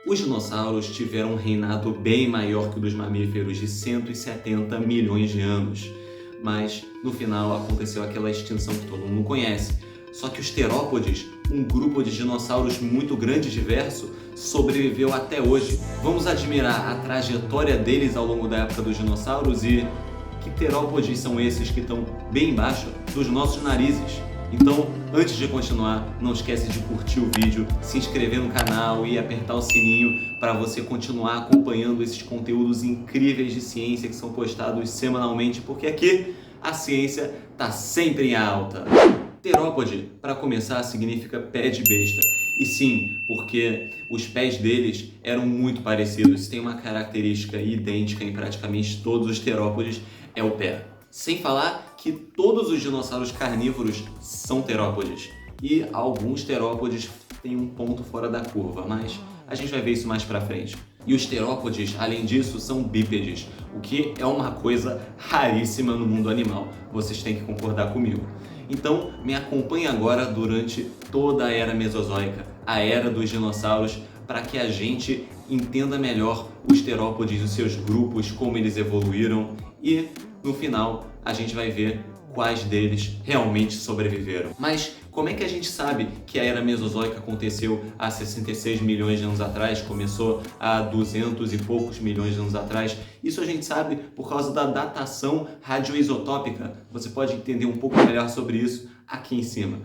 Os dinossauros tiveram um reinado bem maior que o dos mamíferos, de 170 milhões de anos. Mas, no final, aconteceu aquela extinção que todo mundo conhece. Só que os terópodes, um grupo de dinossauros muito grande e diverso, sobreviveu até hoje. Vamos admirar a trajetória deles ao longo da época dos dinossauros e que terópodes são esses que estão bem embaixo dos nossos narizes. Então, antes de continuar, não esquece de curtir o vídeo, se inscrever no canal e apertar o sininho para você continuar acompanhando esses conteúdos incríveis de ciência que são postados semanalmente, porque aqui a ciência está sempre em alta. Terópode, para começar, significa pé de besta. E sim, porque os pés deles eram muito parecidos. Tem uma característica idêntica em praticamente todos os terópodes, é o pé. Sem falar que todos os dinossauros carnívoros são terópodes. E alguns terópodes têm um ponto fora da curva, mas a gente vai ver isso mais pra frente. E os terópodes, além disso, são bípedes, o que é uma coisa raríssima no mundo animal. Vocês têm que concordar comigo. Então, me acompanhe agora durante toda a Era Mesozoica, a Era dos Dinossauros, para que a gente entenda melhor os terópodes, os seus grupos, como eles evoluíram e, no final, a gente vai ver quais deles realmente sobreviveram. Mas como é que a gente sabe que a Era Mesozoica aconteceu há 66 milhões de anos atrás, começou há 200 e poucos milhões de anos atrás? Isso a gente sabe por causa da datação radioisotópica. Você pode entender um pouco melhor sobre isso aqui em cima.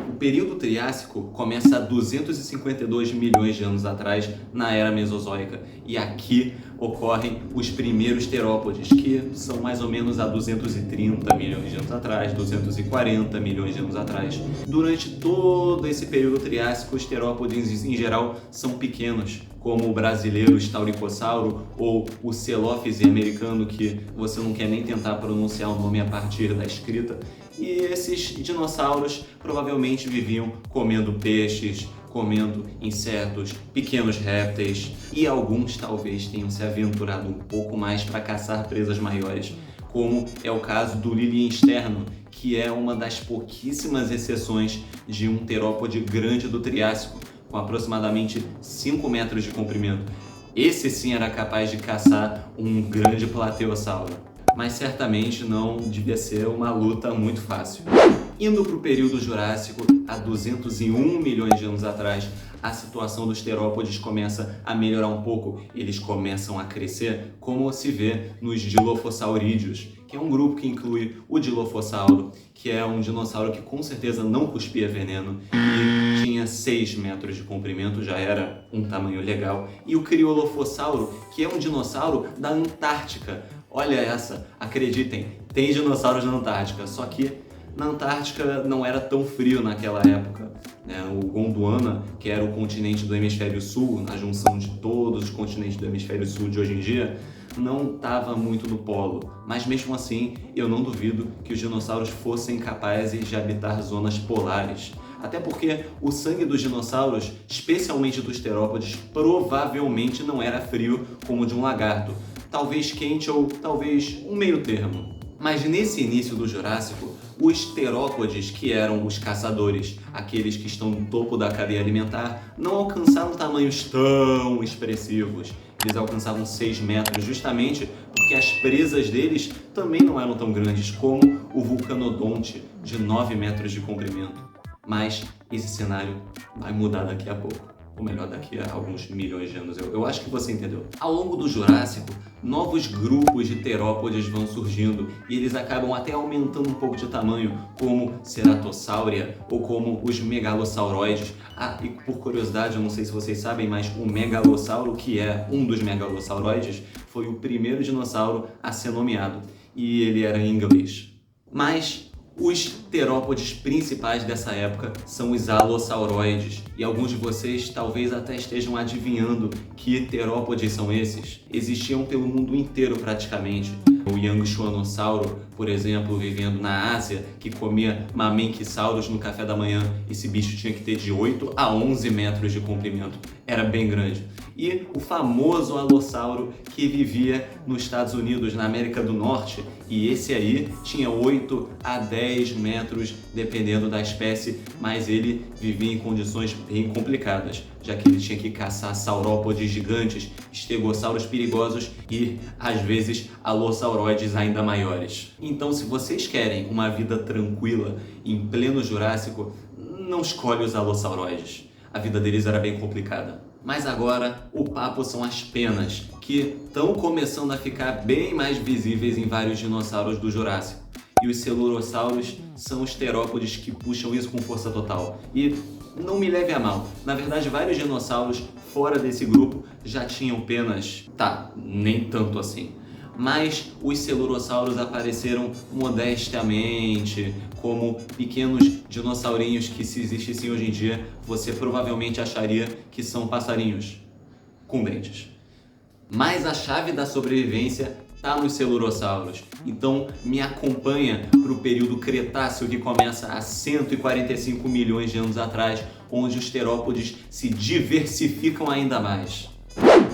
O período Triássico começa há 252 milhões de anos atrás, na Era Mesozoica, e aqui ocorrem os primeiros terópodes, que são mais ou menos há 230 milhões de anos atrás, 240 milhões de anos atrás. Durante todo esse período Triássico, os terópodes em geral são pequenos, como o brasileiro Stauricossauro ou o Celófise americano, que você não quer nem tentar pronunciar o nome a partir da escrita. E esses dinossauros provavelmente viviam comendo peixes, comendo insetos, pequenos répteis, e alguns talvez tenham se aventurado um pouco mais para caçar presas maiores, como é o caso do liliensterno, que é uma das pouquíssimas exceções de um terópode grande do Triássico, com aproximadamente 5 metros de comprimento. Esse sim era capaz de caçar um grande plateossauro. Mas certamente não devia ser uma luta muito fácil. Indo para o período Jurássico, há 201 milhões de anos atrás, a situação dos terópodes começa a melhorar um pouco. Eles começam a crescer, como se vê nos Dilophosaurídeos, que é um grupo que inclui o Dilophosauro, que é um dinossauro que com certeza não cuspia veneno e tinha 6 metros de comprimento, já era um tamanho legal. E o Criolophosauro, que é um dinossauro da Antártica. Olha essa, acreditem, tem dinossauros na Antártica, só que na Antártica não era tão frio naquela época, né? O Gondwana, que era o continente do hemisfério sul, a junção de todos os continentes do hemisfério sul de hoje em dia, não estava muito no polo. Mas mesmo assim, eu não duvido que os dinossauros fossem capazes de habitar zonas polares. Até porque o sangue dos dinossauros, especialmente dos terópodes, provavelmente não era frio como o de um lagarto. Talvez quente ou talvez um meio termo. Mas nesse início do Jurássico, os terópodes, que eram os caçadores, aqueles que estão no topo da cadeia alimentar, não alcançaram tamanhos tão expressivos. Eles alcançavam 6 metros justamente porque as presas deles também não eram tão grandes como o Vulcanodonte, de 9 metros de comprimento. Mas esse cenário vai mudar daqui a pouco. Ou melhor, daqui a alguns milhões de anos. Eu acho que você entendeu. Ao longo do Jurássico, novos grupos de terópodes vão surgindo e eles acabam até aumentando um pouco de tamanho, como Ceratosauria ou como os megalossauroides. Ah, e por curiosidade, eu não sei se vocês sabem, mas o megalossauro, que é um dos megalossauroides, foi o primeiro dinossauro a ser nomeado. E ele era em inglês. Mas os terópodes principais dessa época são os alossauroides, e alguns de vocês talvez até estejam adivinhando que terópodes são esses. Existiam pelo mundo inteiro praticamente. O Yangchuanossauro, por exemplo, vivendo na Ásia, que comia Mamenchisaurus no café da manhã. Esse bicho tinha que ter de 8 a 11 metros de comprimento. Era bem grande. e o famoso alossauro que vivia nos Estados Unidos, na América do Norte, e esse aí tinha 8 a 10 metros, dependendo da espécie, mas ele vivia em condições bem complicadas, já que ele tinha que caçar saurópodes gigantes, estegossauros perigosos e, às vezes, alossauroides ainda maiores. Então, se vocês querem uma vida tranquila em pleno Jurássico, não escolhe os alossauroides. A vida deles era bem complicada. Mas agora o papo são as penas, que estão começando a ficar bem mais visíveis em vários dinossauros do Jurássico. E os celurossauros são os terópodes que puxam isso com força total. E não me leve a mal, na verdade vários dinossauros fora desse grupo já tinham penas, nem tanto assim. Mas os celurossauros apareceram modestamente, como pequenos dinossaurinhos que, se existissem hoje em dia, você provavelmente acharia que são passarinhos com dentes. Mas a chave da sobrevivência está nos celurossauros. Então me acompanha para o período Cretáceo, que começa há 145 milhões de anos atrás, onde os terópodes se diversificam ainda mais.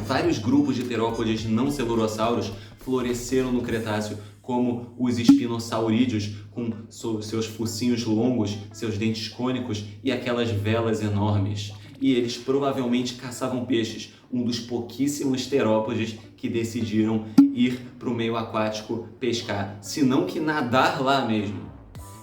Vários grupos de terópodes não celurossauros floresceram no Cretáceo, como os espinosaurídeos, com seus focinhos longos, seus dentes cônicos e aquelas velas enormes. E eles provavelmente caçavam peixes, um dos pouquíssimos terópodes que decidiram ir para o meio aquático pescar, se não que nadar lá mesmo.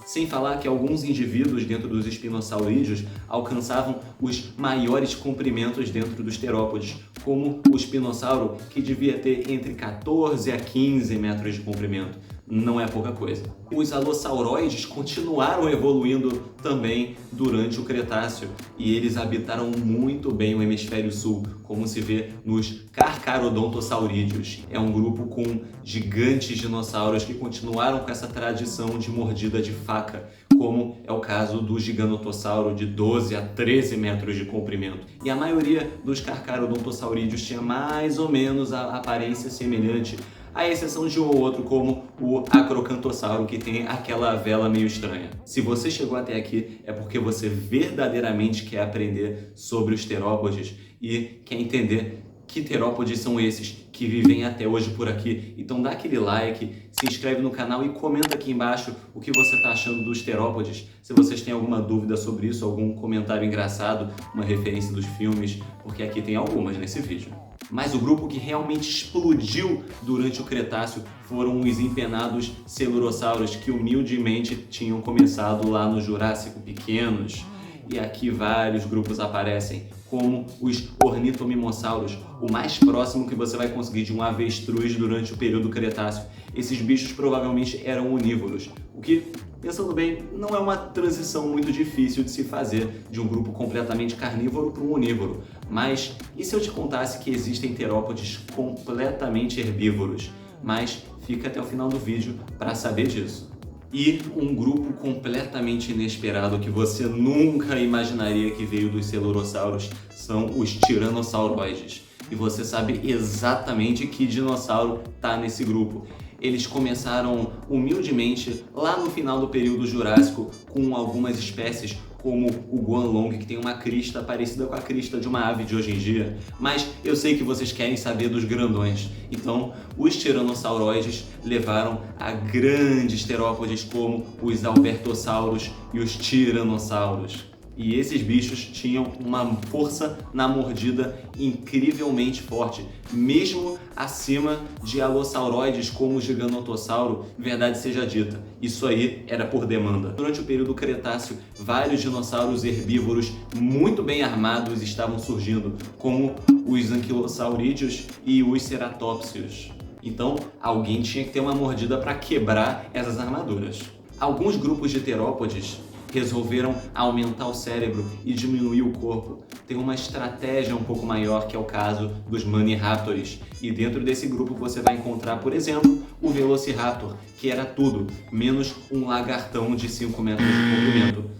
Sem falar que alguns indivíduos dentro dos espinosaurídeos alcançavam os maiores comprimentos dentro dos terópodes, como o espinossauro, que devia ter entre 14 a 15 metros de comprimento. Não é pouca coisa. Os alossauroides continuaram evoluindo também durante o Cretáceo e eles habitaram muito bem o hemisfério sul, como se vê nos Carcharodontosaurídeos. É um grupo com gigantes dinossauros que continuaram com essa tradição de mordida de faca, como é o caso do Giganotossauro, de 12 a 13 metros de comprimento. E a maioria dos Carcharodontosaurídeos tinha mais ou menos a aparência semelhante, à exceção de um ou outro, como o Acrocantossauro, que tem aquela vela meio estranha. Se você chegou até aqui, é porque você verdadeiramente quer aprender sobre os terópodes e quer entender que terópodes são esses que vivem até hoje por aqui. Então dá aquele like, se inscreve no canal e comenta aqui embaixo o que você está achando dos terópodes. Se vocês têm alguma dúvida sobre isso, algum comentário engraçado, uma referência dos filmes, porque aqui tem algumas nesse vídeo. Mas o grupo que realmente explodiu durante o Cretáceo foram os empenados celurossauros, que humildemente tinham começado lá no Jurássico, pequenos. E aqui vários grupos aparecem, como os ornitomimossauros, o mais próximo que você vai conseguir de um avestruz durante o período Cretáceo. Esses bichos provavelmente eram onívoros, o que, pensando bem, não é uma transição muito difícil de se fazer de um grupo completamente carnívoro para um onívoro. Mas e se eu te contasse que existem terópodes completamente herbívoros? Mas fica até o final do vídeo para saber disso. E um grupo completamente inesperado que você nunca imaginaria que veio dos celurossauros são os tiranossauroides. E você sabe exatamente que dinossauro está nesse grupo. Eles começaram humildemente lá no final do período Jurássico, com algumas espécies como o Guanlong, que tem uma crista parecida com a crista de uma ave de hoje em dia. Mas eu sei que vocês querem saber dos grandões. Então, os tiranossauroides levaram a grandes terópodes como os albertossauros e os tiranossauros. E esses bichos tinham uma força na mordida incrivelmente forte, mesmo acima de alossauroides como o giganotossauro, verdade seja dita. Isso aí era por demanda. Durante o período Cretáceo, vários dinossauros herbívoros muito bem armados estavam surgindo, como os anquilosaurídeos e os ceratópsios. Então, alguém tinha que ter uma mordida para quebrar essas armaduras. Alguns grupos de terópodes resolveram aumentar o cérebro e diminuir o corpo. Tem uma estratégia um pouco maior, que é o caso dos Maniraptors. E dentro desse grupo você vai encontrar, por exemplo, o Velociraptor, que era tudo, menos um lagartão de 5 metros de comprimento.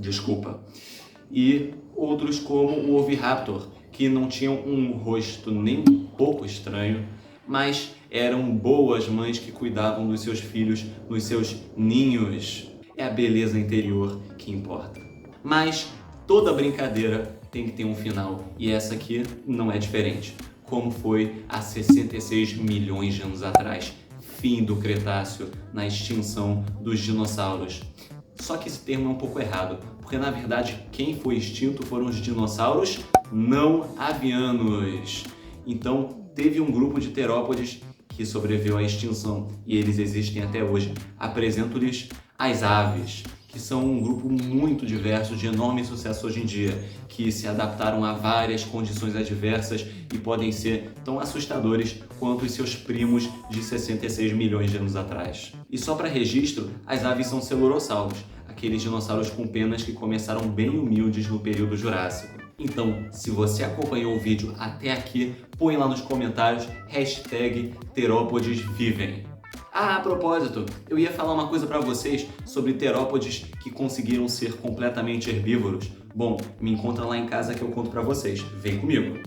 Desculpa. E outros como o Oviraptor, que não tinham um rosto nem um pouco estranho, mas eram boas mães que cuidavam dos seus filhos nos seus ninhos. É a beleza interior que importa. Mas toda brincadeira tem que ter um final, e essa aqui não é diferente, como foi há 66 milhões de anos atrás, fim do Cretáceo, na extinção dos dinossauros. Só que esse termo é um pouco errado, porque na verdade quem foi extinto foram os dinossauros não avianos. Então teve um grupo de terópodes que sobreviveu à extinção e eles existem até hoje. Apresento-lhes as aves, que são um grupo muito diverso, de enorme sucesso hoje em dia, que se adaptaram a várias condições adversas e podem ser tão assustadores quanto os seus primos de 66 milhões de anos atrás. E só para registro, as aves são celurossauros, aqueles dinossauros com penas que começaram bem humildes no período Jurássico. Então, se você acompanhou o vídeo até aqui, põe lá nos comentários #terópodes vivem. Ah, a propósito, eu ia falar uma coisa para vocês sobre terópodes que conseguiram ser completamente herbívoros. Bom, me encontra lá em casa que eu conto para vocês. Vem comigo!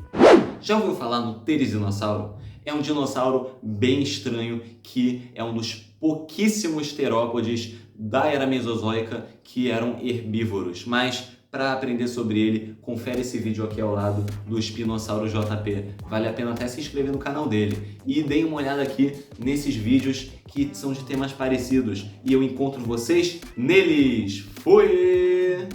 Já ouviu falar no Therizinosauro? É um dinossauro bem estranho que é um dos pouquíssimos terópodes da era Mesozoica que eram herbívoros. Mas para aprender sobre ele, confere esse vídeo aqui ao lado do Espinossauro JP. Vale a pena até se inscrever no canal dele. E deem uma olhada aqui nesses vídeos que são de temas parecidos. E eu encontro vocês neles. Fui!